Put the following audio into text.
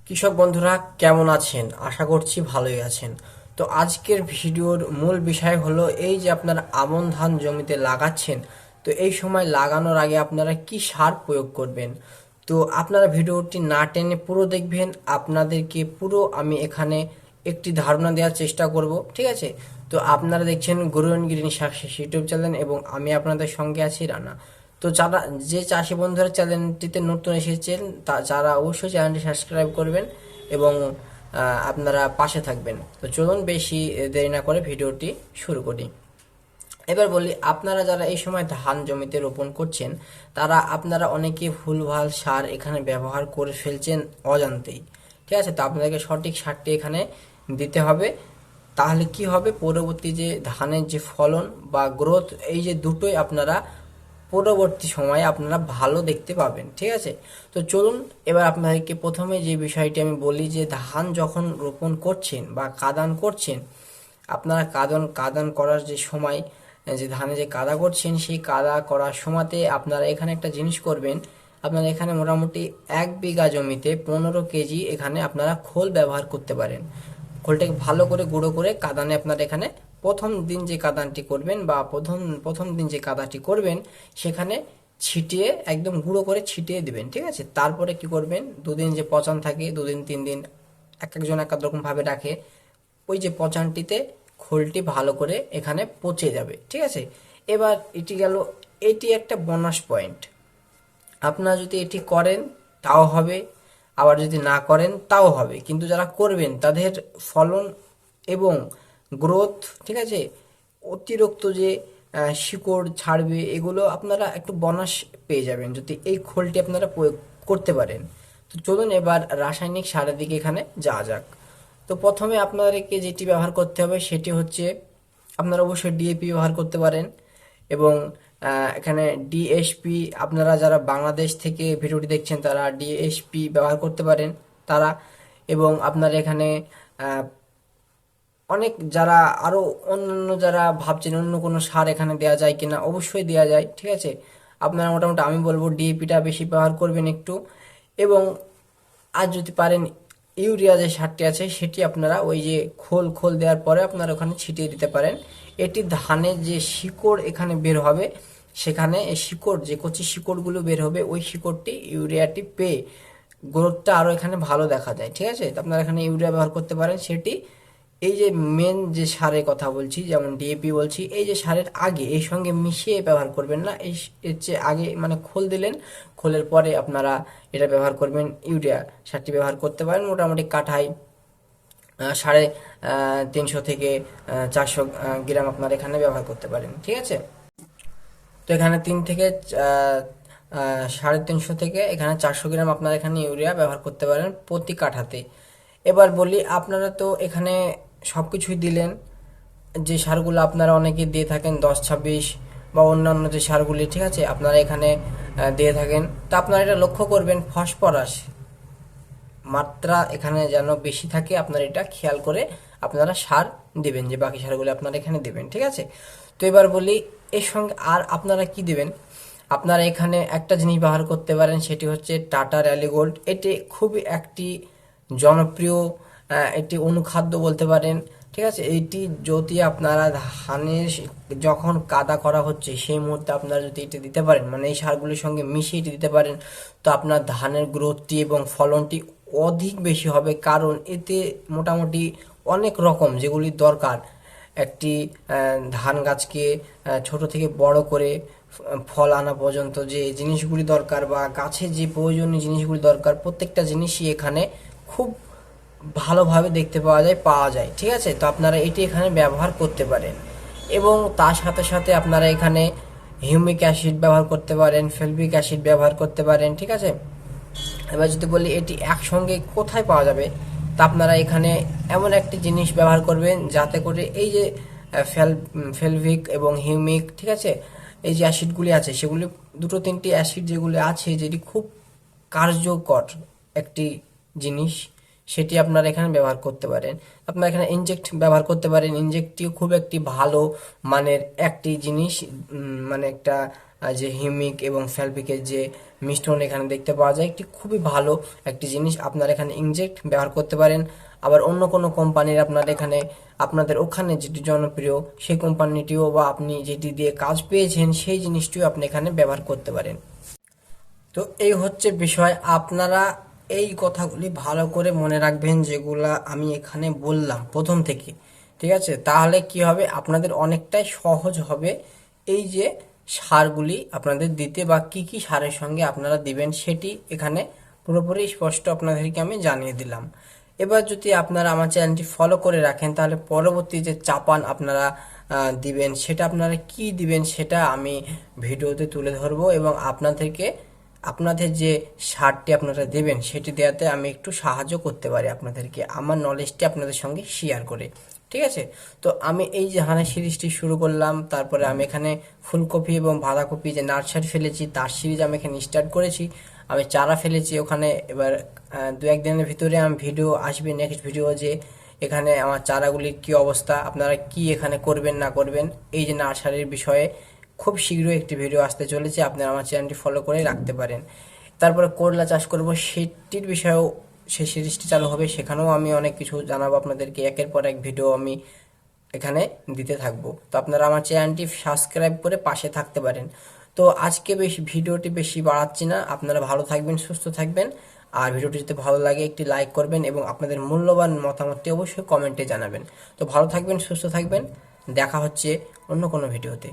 কৃষক বন্ধুরা কেমন আছেন? আশা করছি ভালোই আছেন। তো আজকের ভিডিওর মূল বিষয় হলো এই যে আপনারা আমন ধান জমিতে লাগাচ্ছেন, তো এই সময় লাগানোর আগে আপনারা কি সার প্রয়োগ করবেন। তো আপনারা ভিডিওটি না টেনে পুরো দেখবেন, আপনাদেরকে পুরো আমি এখানে একটি ধারণা দেওয়ার চেষ্টা করব, ঠিক আছে? তো আপনারা দেখছেন grow and green success YouTube channel এবং আমি আপনাদের সঙ্গে আছি রানা। তো যারা যে চাষি বন্ধুরা চ্যানেলটিতে নতুন এসেছেন যারা অবশ্যই চ্যানেলটি সাবস্ক্রাইব করবেন এবং আপনারা পাশে থাকবেন। তো চলুন বেশি দেরি না করে ভিডিওটি শুরু করি। এবার বলি, আপনারা যারা এই সময় ধান জমিতে রোপণ করছেন তারা আপনারা অনেকে ভুলভাল সার এখানে ব্যবহার করে ফেলছেন অজান্তেই, ঠিক আছে? তো আপনাদেরকে সঠিক সারটি এখানে দিতে হবে। তাহলে কি হবে, পরবর্তী যে ধানের যে ফলন বা গ্রোথ, এই যে দুটোই আপনারা পরবর্তী সময়ে আপনারা ভালো দেখতে পাবেন, ঠিক আছে? তো চলুন এবার আপনাদেরকে প্রথমে যে বিষয়টি আমি বলি, যে ধান যখন রোপণ করছেন বা কাদান করছেন, আপনারা কাদন কাদান করার যে সময়, যে ধানে যে কাদা করছেন সেই কাদা করার সময়তে আপনারা এখানে একটা জিনিস করবেন। আপনারা এখানে মোটামুটি 1 বিঘা জমিতে 15 কেজি এখানে আপনারা খোল ব্যবহার করতে পারেন। খোলটাকে ভালো করে গুঁড়ো করে কাদানে আপনারা এখানে প্রথম দিন যে কাদানটি করবেন বা প্রথম প্রথম দিন যে কাদাটি করবেন সেখানে ছিটিয়ে একদম গুঁড়ো করে ছিটিয়ে দিবেন, ঠিক আছে? তারপরে কি করবেন, দুদিন যে পচান থাকে, 2 দিন 3 দিন এক একজন এক এক রকম ভাবে রাখে, ওই যে পচানটিতে খোলটি ভালো করে এখানে পচে যাবে, ঠিক আছে? এবার এটি গেল, এটি একটা বোনাস পয়েন্ট। আপনারা যদি এটি করেন তাও হবে, আবার যদি না করেন তাও হবে, কিন্তু যারা করবেন তাদের ফলন এবং গ্রোথ, ঠিক আছে, অতিরিক্ত যে শিকড় ছাড়বে এগুলো আপনারা একটু বোনাস পেয়ে যাবেন যদি এই খোলটি আপনারা প্রয়োগ করতে পারেন। তো চলুন এবার রাসায়নিক সারের দিকে এখানে যাওয়া যাক। তো প্রথমে আপনাদেরকে যেটি ব্যবহার করতে হবে সেটি হচ্ছে, আপনারা অবশ্যই ডিএপি ব্যবহার করতে পারেন এবং এখানে ডিএসপি, আপনারা যারা বাংলাদেশ থেকে ভিডিওটি দেখছেন তারা ডিএসপি ব্যবহার করতে পারেন তারা। এবং আপনারা এখানে আহ, অনেক যারা আরো অন্যান্য যারা ভাবছেন অন্য কোনো সার এখানে দেওয়া যায় কিনা, অবশ্যই দেওয়া যায়, ঠিক আছে? আপনারা মোটামুটি আমি বলবো ডিএপিটা বেশি ব্যবহার করবেন একটু। এবং আর যদি পারেন ইউরিয়া যে সারটি আছে সেটি আপনারা ওই যে খোল খোল দেওয়ার পরে আপনারা ওখানে ছিটিয়ে দিতে পারেন। এটি ধানের যে শিকড় এখানে বের হবে, সেখানে এই শিকড় যে কচি শিকড়গুলো বের হবে ওই শিকড়টি ইউরিয়াটি পেয়ে গ্রোথটা আরও এখানে ভালো দেখা যায়, ঠিক আছে? তো আপনারা এখানে ইউরিয়া ব্যবহার করতে পারেন। সেটি এই যে মেন যে সারের কথা বলছি, যেমন ডিএপি বলছি, এই যে সারের আগে এর সঙ্গে মিশিয়ে ব্যবহার করবেন না, এর চেয়ে আগে মানে খোল দিলেন, খোলের পরে আপনারা এটা ব্যবহার করবেন, ইউরিয়া সারটি ব্যবহার করতে পারেন। মোটামুটি কাঠায় 350 থেকে 400 গ্রাম আপনারা এখানে ব্যবহার করতে পারেন, ঠিক আছে? তো এখানে 350 থেকে এখানে 400 গ্রাম আপনারা এখানে ইউরিয়া ব্যবহার করতে পারেন প্রতি কাঠাতে। এবার বলি, আপনারা তো এখানে সব কিছুই দিলেন, যে সারগুলো আপনারা অনেকে দিয়ে থাকেন 10-26 বা অন্যান্য যে সারগুলি, ঠিক আছে, আপনারা এখানে দিয়ে থাকেন। তা আপনারা এটা লক্ষ্য করবেন ফসফরাস মাত্রা এখানে যেন বেশি থাকে, আপনারা এটা খেয়াল করে আপনারা সার দিবেন, যে বাকি সারগুলো আপনারা এখানে দিবেন, ঠিক আছে? তো এবার বলি, এর সঙ্গে আর আপনারা কি দিবেন। আপনারা এখানে একটা জিনিস ব্যবহার করতে পারেন, সেটি হচ্ছে টাটা র্যালি গোল্ড। এটি খুবই একটি জনপ্রিয় একটি অনুখাদ্য বলতে পারেন, ঠিক আছে? এইটি যদি আপনারা ধানের যখন কাদা করা হচ্ছে সেই মুহূর্তে আপনারা যদি এটি দিতে পারেন, মানে এই সারগুলির সঙ্গে মিশিয়ে এটি দিতে পারেন, তো আপনার ধানের গ্রোথটি এবং ফলনটি অধিক বেশি হবে। কারণ এতে মোটামুটি অনেক রকম যেগুলি দরকার একটি ধান গাছকে ছোট থেকে বড় করে ফল আনা পর্যন্ত যে জিনিসগুলি দরকার বা গাছের যে প্রয়োজনীয় জিনিসগুলি দরকার, প্রত্যেকটা জিনিসই এখানে খুব ভালোভাবে দেখতে পাওয়া যায়, ঠিক আছে? তো আপনারা এটি এখানে ব্যবহার করতে পারেন। এবং তার সাথে সাথে আপনারা এখানে হিউমিক অ্যাসিড ব্যবহার করতে পারেন, ফেলভিক অ্যাসিড ব্যবহার করতে পারেন, ঠিক আছে? এবার যদি বলি এটি একসঙ্গে কোথায় পাওয়া যাবে, তা আপনারা এখানে এমন একটি জিনিস ব্যবহার করবেন যাতে করে এই যে ফেলভিক এবং হিউমিক, ঠিক আছে, এই যে অ্যাসিডগুলি আছে সেগুলি 2-3টি অ্যাসিড যেগুলি আছে, যেটি খুব কার্যকর একটি জিনিস, সেটি আপনারা এখানে ব্যবহার করতে পারেন। আপনারা এখানে ইনজেক্ট ব্যবহার করতে পারেন। ইনজেক্টটিও খুব একটি ভালো মানের একটি জিনিস, মানে একটা যে হিউমিক এবং ফ্যালভিকের যে মিশ্রণ এখানে দেখতে পাওয়া যায়। একটি খুবই ভালো একটি জিনিস, আপনারা এখানে ইনজেক্ট ব্যবহার করতে পারেন। আবার অন্য কোনো কোম্পানির আপনার এখানে আপনাদের ওখানে যেটি জনপ্রিয় সেই কোম্পানিটিও বা আপনি যেটি দিয়ে কাজ পেয়েছেন সেই জিনিসটিও আপনি এখানে ব্যবহার করতে পারেন। তো এই হচ্ছে বিষয়, আপনারা এই কথাগুলি ভালো করে মনে রাখবেন যেগুলা আমি এখানে বললাম প্রথম থেকে, ঠিক আছে? তাহলে কি হবে, আপনাদের অনেকটাই সহজ হবে এই যে সারগুলি আপনাদের দিতে, বা কি কি সারের সঙ্গে আপনারা দিবেন সেটি এখানে পুরোপুরি স্পষ্ট আপনাদেরকে আমি জানিয়ে দিলাম। এবার যদি আপনারা আমার চ্যানেলটি ফলো করে রাখেন তাহলে পরবর্তী যে চাপান আপনারা দিবেন সেটা আপনারা কি দিবেন সেটা আমি ভিডিওতে তুলে ধরবো, এবং আপনাদের যে সারটি আপনারা দেবেন সেটি দেওয়াতে আমি একটু সাহায্য করতে পারি আপনাদেরকে, আমার নলেজটি আপনাদের সঙ্গে শেয়ার করে, ঠিক আছে? তো আমি এই যে হানা সিরিজটি শুরু করলাম, তারপরে আমি এখানে ফুলকপি এবং বাঁধাকপি যে নার্সারি ফেলেছি তার সিরিজ আমি এখানে স্টার্ট করেছি। আমি চারা ফেলেছি ওখানে, এবার দু একদিনের ভিতরে আমি ভিডিও আসবে, নেক্সট ভিডিও, যে এখানে আমার চারাগুলির কি অবস্থা, আপনারা কি এখানে করবেন না করবেন এই যে নার্সারির বিষয়ে খুব শীঘ্রই একটি ভিডিও আসতে চলেছে, আপনারা আমার চ্যানেলটি ফলো করে রাখতে পারেন। তারপরে করলা চাষ করব সেটির বিষয়েও সেই সিরিজটি চালু হবে, সেখানেও আমি অনেক কিছু জানাবো আপনাদেরকে, একের পর এক ভিডিও আমি এখানে দিতে থাকবো। তো আপনারা আমার চ্যানেলটি সাবস্ক্রাইব করে পাশে থাকতে পারেন। তো আজকে ভিডিওটি বেশি বাড়াচ্ছি না, আপনারা ভালো থাকবেন, সুস্থ থাকবেন। আর ভিডিওটি যদি ভালো লাগে একটি লাইক করবেন এবং আপনাদের মূল্যবান মতামতটি অবশ্যই কমেন্টে জানাবেন। তো ভালো থাকবেন, সুস্থ থাকবেন, দেখা হচ্ছে অন্য কোনো ভিডিওতে।